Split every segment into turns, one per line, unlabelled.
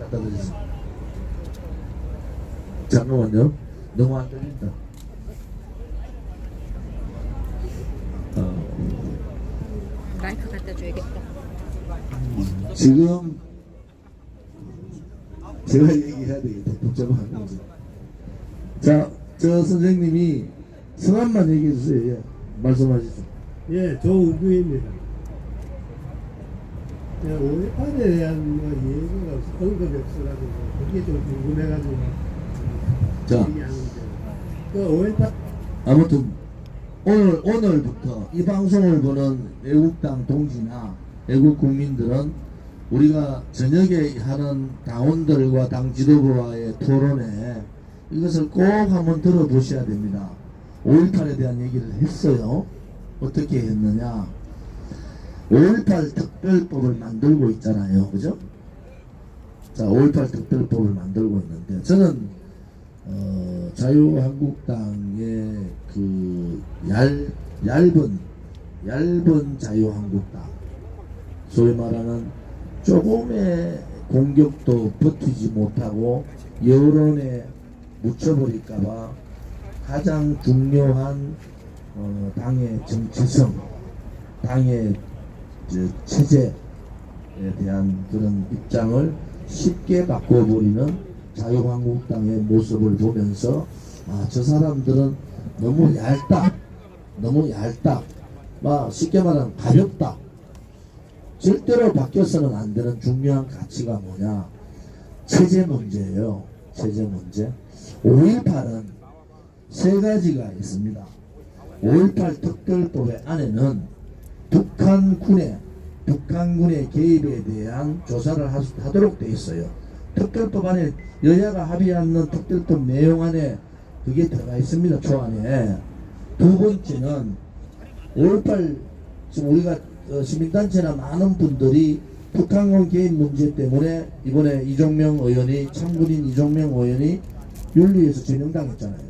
갖다 드렸습니다. 잠깐만요. 너무 안 들린다.
마이크 갖다 줘야겠다.
지금 제가 얘기해야 되겠다. 복잡한 거지. 자, 저 선생님이 성함만 얘기해 주세요. 예. 말씀하시죠.
예, 조우규입니다. 예, 5.18에 대한 뭐 얘기가 언급이 없어가지고 그게 좀 궁금해가지고
자,
얘기하는데 그 5.18
아무튼 오늘부터 이 방송을 보는 애국당 동지나 애국 국민들은 우리가 저녁에 하는 당원들과 당 지도부와의 토론에 이것을 꼭 한번 들어보셔야 됩니다. 5.18에 대한 얘기를 했어요. 어떻게 했느냐. 5.18 특별법을 만들고 있잖아요. 그죠? 자, 5.18 특별법을 만들고 있는데 저는 자유한국당의 그 얇은 자유한국당, 소위 말하는 조금의 공격도 버티지 못하고 여론에 묻혀버릴까봐 가장 중요한 당의 정체성, 당의 체제에 대한 그런 입장을 쉽게 바꿔버리는 자유한국당의 모습을 보면서 저 사람들은 너무 얇다, 쉽게 말하면 가볍다. 절대로 바뀌어서는 안 되는 중요한 가치가 뭐냐? 체제 문제예요. 체제 문제. 5.18은 세 가지가 있습니다. 5.18 특별법의 안에는 북한군의 개입에 대한 조사를 하도록 되어 있어요. 특별법 안에 여야가 합의하는 특별법 내용 안에 그게 들어가 있습니다. 초안에. 두 번째는 5.18 지금 우리가 시민단체나 많은 분들이 북한군 개입 문제 때문에 이번에 참군인 이종명 의원이 윤리에서 제명당했잖아요.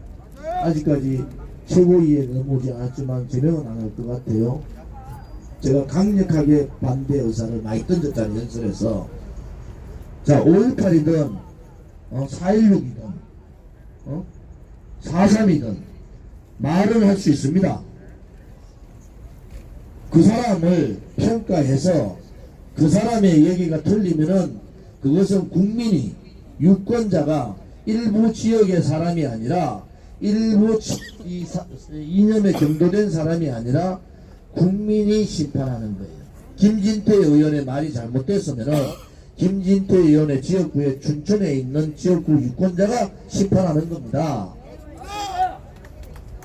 아직까지 최고위에 넘어오지 않았지만 제명은 안 할 것 같아요. 제가 강력하게 반대 의사를 많이 던졌잖아요. 연설에서. 자, 5.18이든 4.16이든 4.3이든 말을 할 수 있습니다. 그 사람을 평가해서 그 사람의 얘기가 틀리면은 그것은 국민이, 유권자가 일부 지역의 사람이 아니라 일부 이념에 경도된 사람이 아니라 국민이 심판하는 거예요. 김진태 의원의 말이 잘못됐으면은 김진태 의원의 지역구에 춘천에 있는 지역구 유권자가 심판하는 겁니다.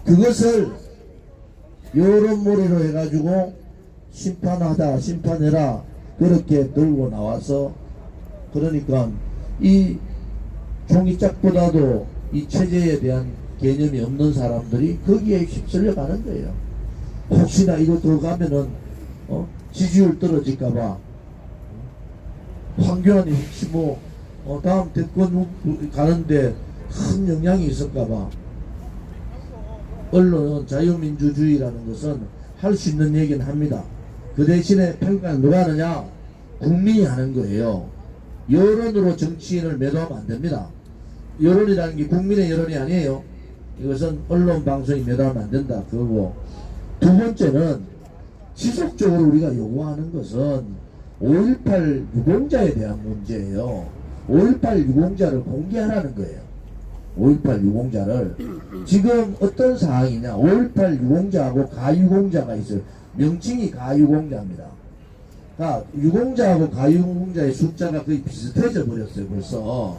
그것을 여론몰이로 해가지고 심판해라 그렇게 들고 나와서, 그러니까 이 종이짝보다도 이 체제에 대한 개념이 없는 사람들이 거기에 휩쓸려 가는 거예요. 혹시나 이거 들어가면은 지지율 떨어질까봐, 황교안이 혹시 다음 대권 가는데 큰 영향이 있을까봐. 언론은 자유민주주의라는 것은 할 수 있는 얘기는 합니다. 그 대신에 평가는 누가 하느냐? 국민이 하는 거예요. 여론으로 정치인을 매도하면 안 됩니다. 여론이라는 게 국민의 여론이 아니에요. 이것은 언론 방송이 매도하면 안 된다. 그거고, 두 번째는 지속적으로 우리가 요구하는 것은 5.18 유공자에 대한 문제예요. 5.18 유공자를 공개하라는 거예요. 5.18 유공자를. 지금 어떤 상황이냐? 5.18 유공자하고 가유공자가 있어요. 명칭이 가유공자입니다. 그러니까 유공자하고 가유공자의 숫자가 거의 비슷해져 버렸어요. 벌써.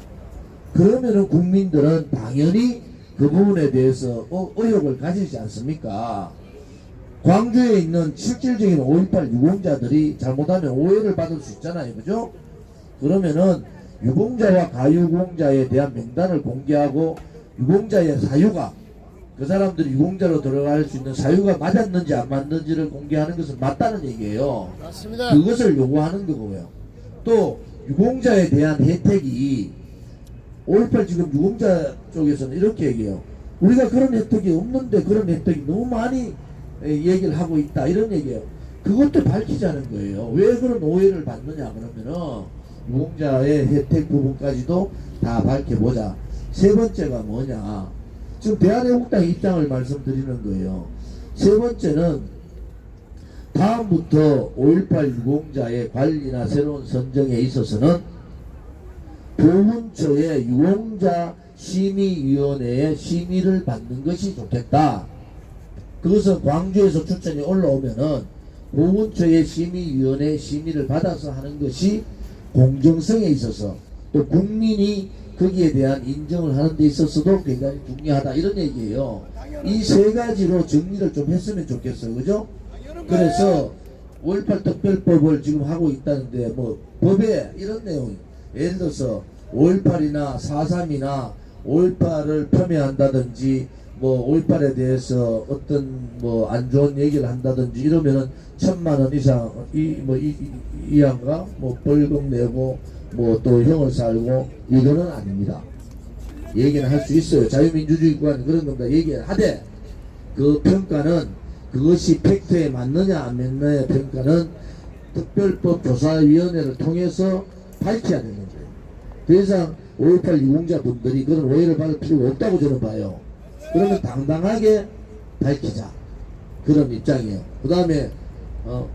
그러면은 국민들은 당연히 그 부분에 대해서 의혹을 가지지 않습니까? 광주에 있는 실질적인 5.18 유공자들이 잘못하면 오해를 받을 수 있잖아요. 그죠? 그러면은 유공자와 가유공자에 대한 명단을 공개하고 유공자의 사유가, 그 사람들이 유공자로 들어갈 수 있는 사유가 맞았는지 안 맞는지를 공개하는 것은 맞다는 얘기예요.
맞습니다.
그것을 요구하는 거고요. 또 유공자에 대한 혜택이 5.18 지금 유공자 쪽에서는 이렇게 얘기해요. 우리가 그런 혜택이 없는데 그런 혜택이 너무 많이 얘기를 하고 있다, 이런 얘기예요. 그것도 밝히자는 거예요. 왜 그런 오해를 받느냐 그러면은 유공자의 혜택 부분까지도 다 밝혀보자. 세 번째가 뭐냐? 지금 대한애국당 입장을 말씀드리는 거예요. 세 번째는 다음부터 5.18 유공자의 관리나 새로운 선정에 있어서는 보훈처의 유공자 심의위원회의 심의를 받는 것이 좋겠다. 그것은 광주에서 추천이 올라오면은 보훈처의 심의위원회 심의를 받아서 하는 것이 공정성에 있어서 또 국민이 거기에 대한 인정을 하는 데 있어서도 굉장히 중요하다, 이런 얘기예요. 이 세 가지로 정리를 좀 했으면 좋겠어요. 그죠? 그래서 5.18 특별법을 지금 하고 있다는데 뭐 법에 이런 내용, 예를 들어서 5.18이나 4.3이나 5.18을 폄훼한다든지 뭐 5.18에 대해서 어떤 뭐 안 좋은 얘기를 한다든지 이러면은 1,000,000원 이상 이하가 뭐 벌금 내고 뭐 또 형을 살고, 이거는 아닙니다. 얘기는 할 수 있어요. 자유민주주의 국가는 그런 겁니다. 얘기를 하되 그 평가는 그것이 팩트에 맞느냐 안 맞느냐의 평가는 특별법 조사위원회를 통해서 밝혀야 되는 거예요. 더 이상 5.18 유공자분들이 그런 오해를 받을 필요가 없다고 저는 봐요. 그러면 당당하게 밝히자, 그런 입장이에요. 그 다음에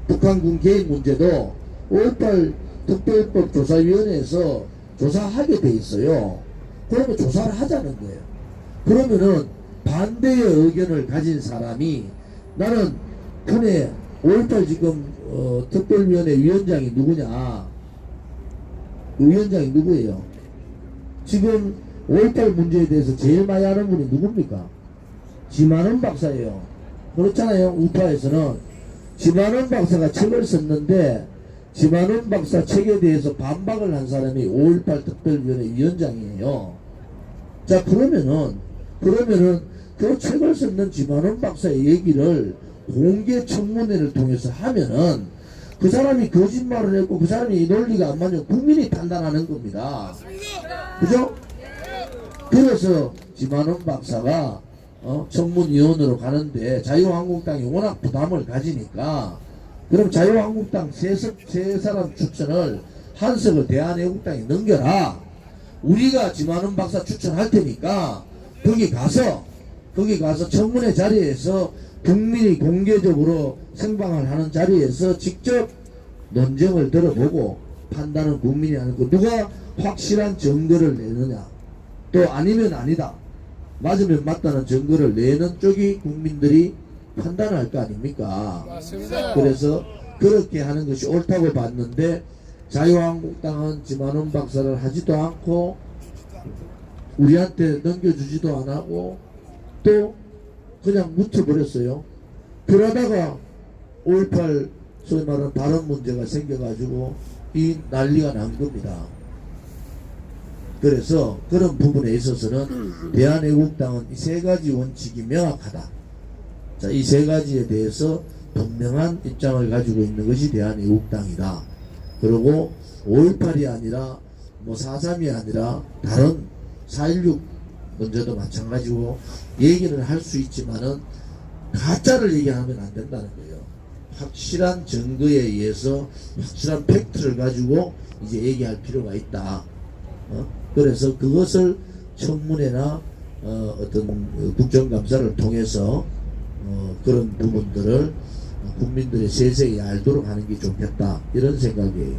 북한군 개입 문제도 5.18 특별법 조사위원회에서 조사하게 돼 있어요. 그러면 조사를 하자는 거예요. 그러면은 반대의 의견을 가진 사람이, 나는 전에 5.18 지금 특별위원회 위원장이 누구냐? 위원장이 누구예요? 지금 5.18 문제에 대해서 제일 많이 아는 분이 누굽니까? 지만원 박사예요. 그렇잖아요. 우파에서는 지만원 박사가 책을 썼는데 지만원 박사 책에 대해서 반박을 한 사람이 5.18 특별위원회 위원장이에요. 자, 그러면은 그 책을 썼는 지만원 박사의 얘기를 공개 청문회를 통해서 하면은 그 사람이 거짓말을 했고 그 사람이 논리가 안 맞으면 국민이 판단하는 겁니다. 그죠? 그래서 지만원 박사가 청문위원으로 가는데 자유한국당이 워낙 부담을 가지니까, 그럼 자유한국당 세 사람 추천을 한석을 대한애국당에 넘겨라. 우리가 지만원 박사 추천할 테니까 거기 가서 청문회 자리에서 국민이 공개적으로 생방을 하는 자리에서 직접 논쟁을 들어보고 판단은 국민이 하는 거, 누가 확실한 증거를 내느냐, 또 아니면 아니다, 맞으면 맞다는 증거를 내는 쪽이 국민들이 판단할 거 아닙니까?
맞습니다.
그래서 그렇게 하는 것이 옳다고 봤는데 자유한국당은 지만원 박사를 하지도 않고 우리한테 넘겨주지도 안 하고 또 그냥 묻혀버렸어요. 그러다가 5.18 소위 말하는 발언 문제가 생겨가지고 이 난리가 난 겁니다. 그래서 그런 부분에 있어서는 대한애국당은 이 세 가지 원칙이 명확하다. 자, 이 세 가지에 대해서 분명한 입장을 가지고 있는 것이 대한애국당이다. 그리고 5.18이 아니라 뭐 4.3이 아니라 다른 4.16 문제도 마찬가지고 얘기를 할 수 있지만은 가짜를 얘기하면 안 된다는 거예요. 확실한 증거에 의해서 확실한 팩트를 가지고 이제 얘기할 필요가 있다. 그래서 그것을 청문회나 어떤 국정감사를 통해서 그런 부분들을 국민들의 세세히 알도록 하는 게 좋겠다, 이런 생각이에요.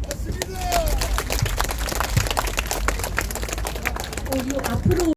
맞습니다.
앞으로